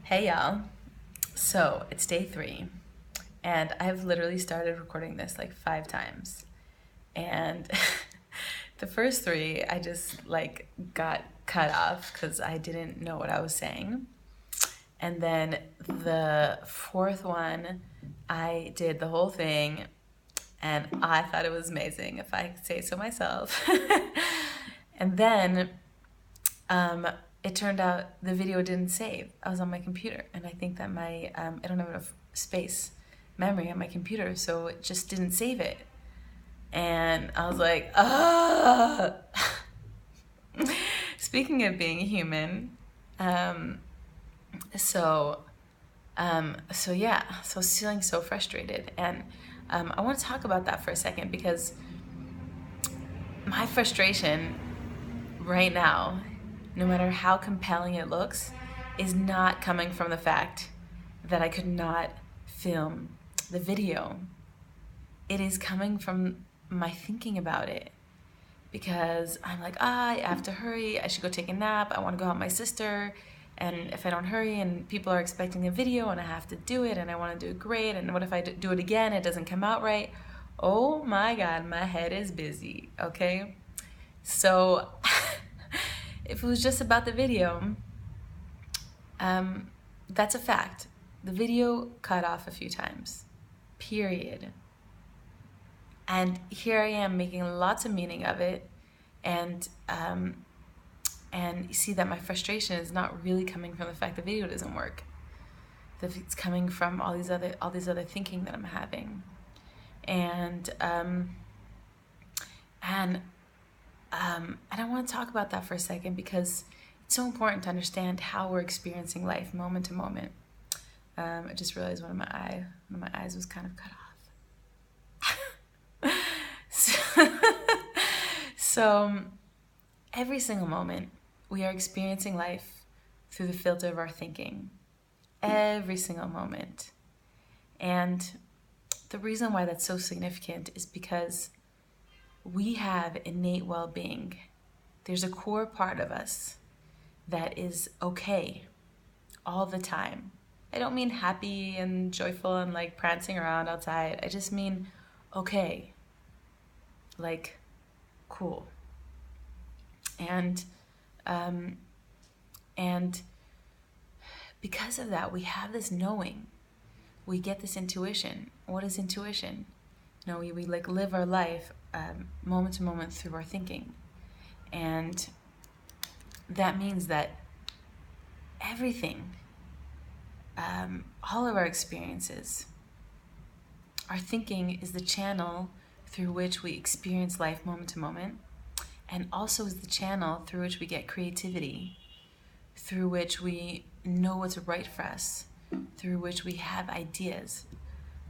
Hey y'all. So it's day 3, and I've literally started recording this like 5 times. And the first 3, I just like got cut off because I didn't know what I was saying. And then the 4th one, I did the whole thing, and I thought it was amazing, if I could say so myself. And then it turned out the video didn't save. I was on my computer, and I think that I don't have enough space, memory on my computer, so it just didn't save it. And I was like, ah. Speaking of being human, um, so so I was feeling so frustrated, and I want to talk about that for a second because my frustration right now, no matter how compelling it looks, is not coming from the fact that I could not film the video. It is coming from my thinking about it. Because I'm like, I have to hurry, I should go take a nap, I want to go help my sister, and if I don't hurry and people are expecting a video and I have to do it and I want to do it great, and what if I do it again, it doesn't come out right? Oh my God, my head is busy, okay? So if it was just about the video, that's a fact. The video cut off a few times, period. And here I am making lots of meaning of it, and you see that my frustration is not really coming from the fact the video doesn't work. It's coming from all these other thinking that I'm having, and I want to talk about that for a second because it's so important to understand how we're experiencing life moment to moment. I just realized one of my eyes was kind of cut off. So every single moment we are experiencing life through the filter of our thinking. Every single moment. And the reason why that's so significant is because we have innate well-being. There's a core part of us that is okay all the time. I don't mean happy and joyful and like prancing around outside. I just mean okay. Like cool. And because of that, we have this knowing. We get this intuition. What is intuition? You know, we like live our life moment to moment through our thinking. And that means that everything, all of our experiences, our thinking is the channel through which we experience life moment to moment, and also is the channel through which we get creativity, through which we know what's right for us, through which we have ideas,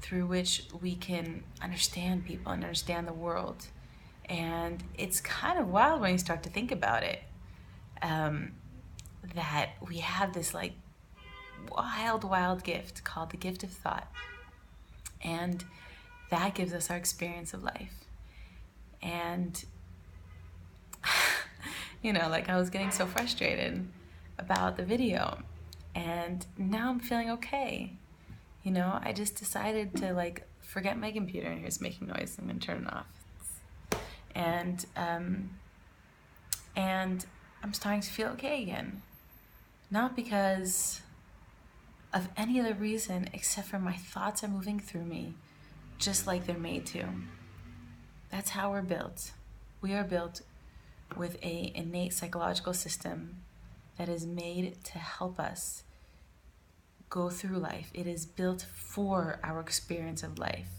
through which we can understand people and understand the world. And it's kind of wild when you start to think about it, that we have this like wild gift called the gift of thought. And that gives us our experience of life. And like I was getting so frustrated about the video, and now I'm feeling okay. I just decided to like forget my computer, and here's making noise. I'm gonna turn it off. And I'm starting to feel okay again, not because of any other reason except for my thoughts are moving through me just like they're made to. That's how we're built. We are built with an innate psychological system that is made to help us go through life. It is built for our experience of life,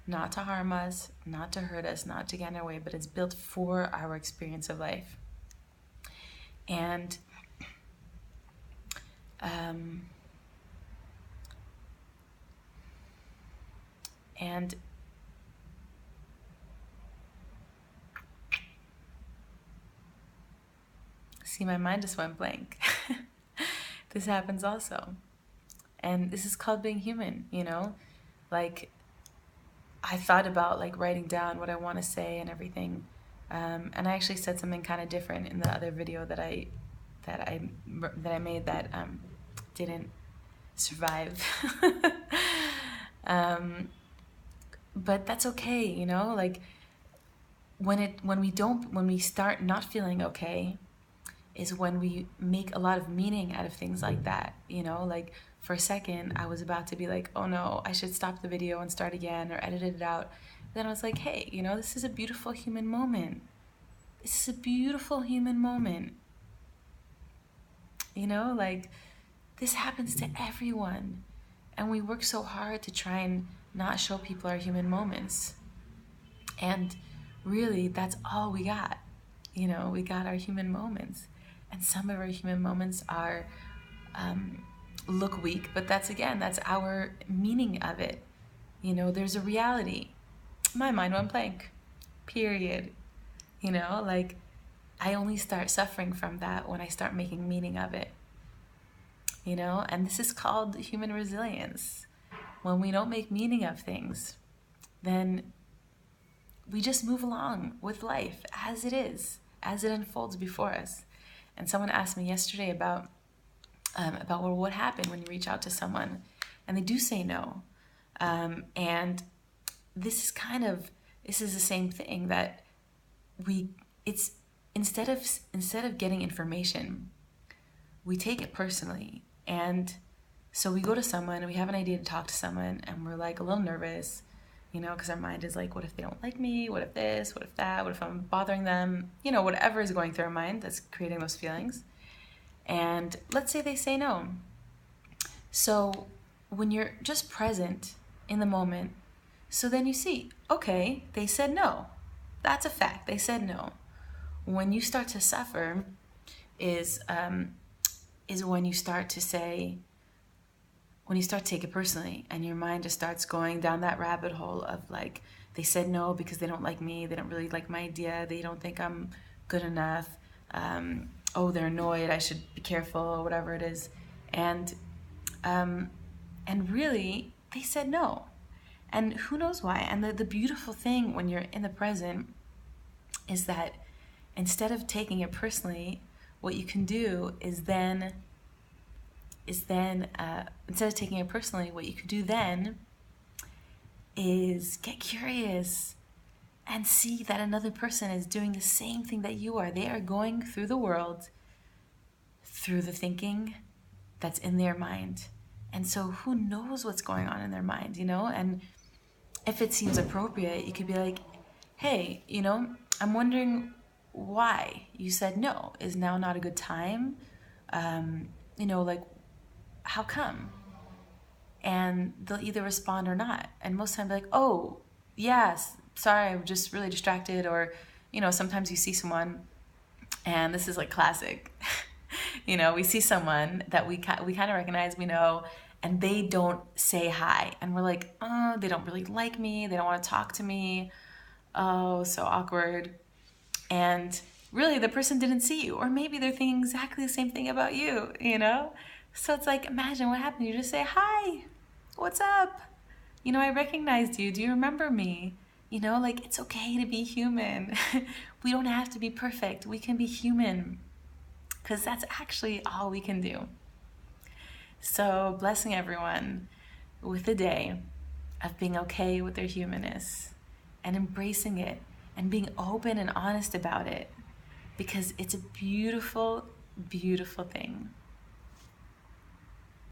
not to harm us, not to hurt us, not to get in our way, but it's built for our experience of life. And see, my mind just went blank. This happens also. And this is called being human, Like, I thought about like writing down what I want to say and everything. And I actually said something kind of different in the other video that I made that didn't survive. But that's okay, you know, like when we start not feeling okay is when we make a lot of meaning out of things like that, you know, like for a second I was about to be like, oh no, I should stop the video and start again or edit it out. Then I was like, hey, you know, this is a beautiful human moment. This is a beautiful human moment. You know, like this happens to everyone. And we work so hard to try and not show people our human moments. And really, that's all we got. You know, we got our human moments. And some of our human moments are look weak, but that's our meaning of it. You know, there's a reality. My mind went blank, period. You know, like I only start suffering from that when I start making meaning of it. You know, and this is called human resilience. When we don't make meaning of things, then we just move along with life as it is, as it unfolds before us. And someone asked me yesterday about well, what happened when you reach out to someone and they do say no. And this is the same thing that it's instead of getting information, we take it personally. And so we go to someone and we have an idea to talk to someone and we're like a little nervous, you know, because our mind is like, what if they don't like me? What if this? What if that? What if I'm bothering them? You know, whatever is going through our mind that's creating those feelings. And let's say they say no. So when you're just present in the moment, so then you see, okay, they said no. That's a fact. They said no. When you start to suffer is when you start to say, when you start to take it personally and your mind just starts going down that rabbit hole of like, they said no because they don't like me, they don't really like my idea, they don't think I'm good enough, oh, they're annoyed, I should be careful, or whatever it is. And really, they said no. And who knows why? And the beautiful thing when you're in the present is that instead of taking it personally, what you can do is then instead of taking it personally, what you could do then is get curious and see that another person is doing the same thing that you are. They are going through the world through the thinking that's in their mind. And so who knows what's going on in their mind, you know? And if it seems appropriate, you could be like, hey, you know, I'm wondering why you said no. Is now not a good time? You know, like, how come? And they'll either respond or not. And most times, like, oh, yes, sorry, I'm just really distracted. Or, you know, sometimes you see someone, and this is like classic. You know, we see someone that we kind of recognize, we know, and they don't say hi. And we're like, oh, they don't really like me. They don't want to talk to me. Oh, so awkward. And really, the person didn't see you. Or maybe they're thinking exactly the same thing about you, you know? So it's like, imagine what happened. You just say, hi, what's up? You know, I recognized you. Do you remember me? You know, like, it's okay to be human. We don't have to be perfect. We can be human. Because that's actually all we can do. So, blessing everyone with the day of being okay with their humanness and embracing it and being open and honest about it, because it's a beautiful, beautiful thing.